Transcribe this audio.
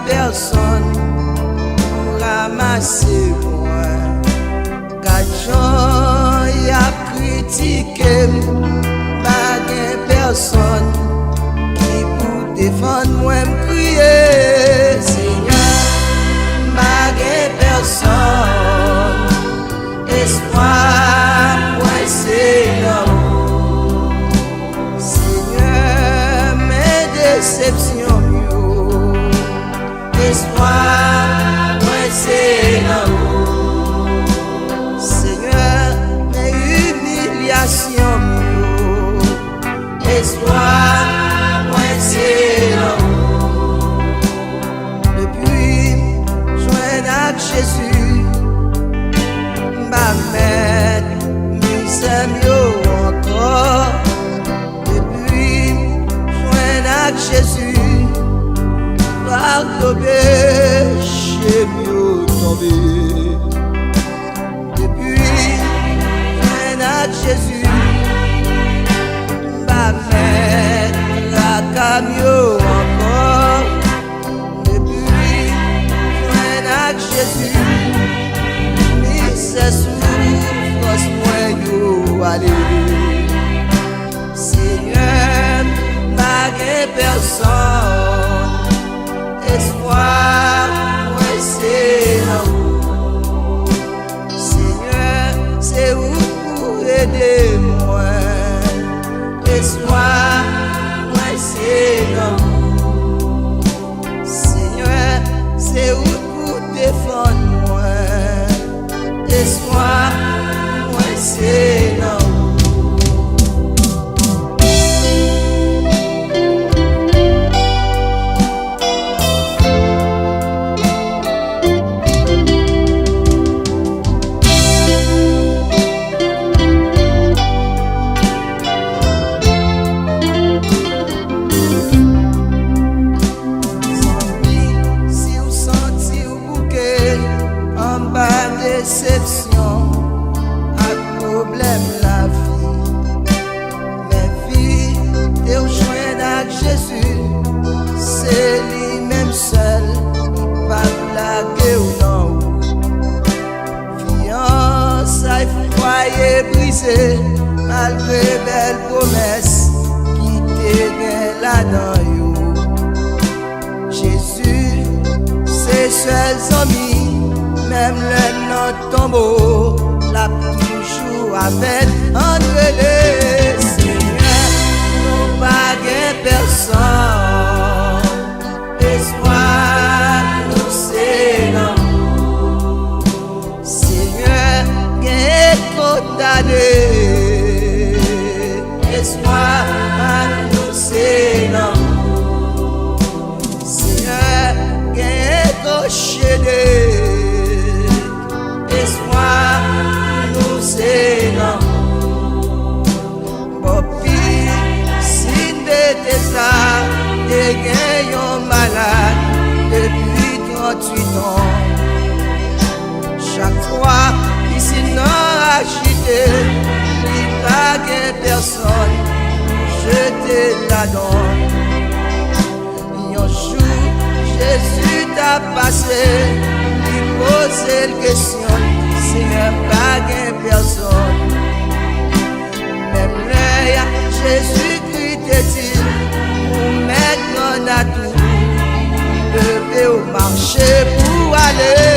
personne pour ramasser moi. Quatre gens y a critiqué, pas personne qui pour défendre moi me crier. Seigneur, pas personne, espoir moi c'est l'amour. Seigneur, mes déceptions, espoir moi c'est l'amour. Seigneur, mes humiliations, espoir moi c'est l'amour. Depuis joindre à Jésus, ma mère nous aime encore. Depuis joindre à Jésus, par tomber chez mieux tomber. Depuis joindre à Jésus, ma mère la camion encore. Depuis joindre à Jésus, c'est souffrance moi yo aller. Seigneur, pas personne, espoir moi c'est l'amour. Seigneur, c'est où pour aider moi. Espoir moi c'est l'amour. Seigneur, c'est où pour défendre moi. Espoir, moi c'est l'amour. Si vous sentez au bouquet en bas déception, problème la vie, mais vie, t'es au joint avec Jésus, c'est lui-même seul, qui pas blaguer ou non. Fiançailles, foyer brisé, malgré belle promesse, qui t'est là-dedans yo. Jésus, c'est seul ami, même le nom tombeau, la toujours avec entre les. Seigneur, nous pas personne, espoir nous c'est l'amour. Seigneur, gain condamné, espoir nous c'est l'amour. Seigneur, gain coché, espoir nous c'est l'amour. Bopi, si t'étais ça, t'es gagnant malade depuis 38 ans. Chaque fois, ici non agité, il pas gagne personne, je te la donne. Un jour, Jésus t'a passé, lui poser la question, Seigneur, pas gagne personne. Même l'œil, Jésus-Christ est-il, pour mettre en atout, lever au marché pour aller.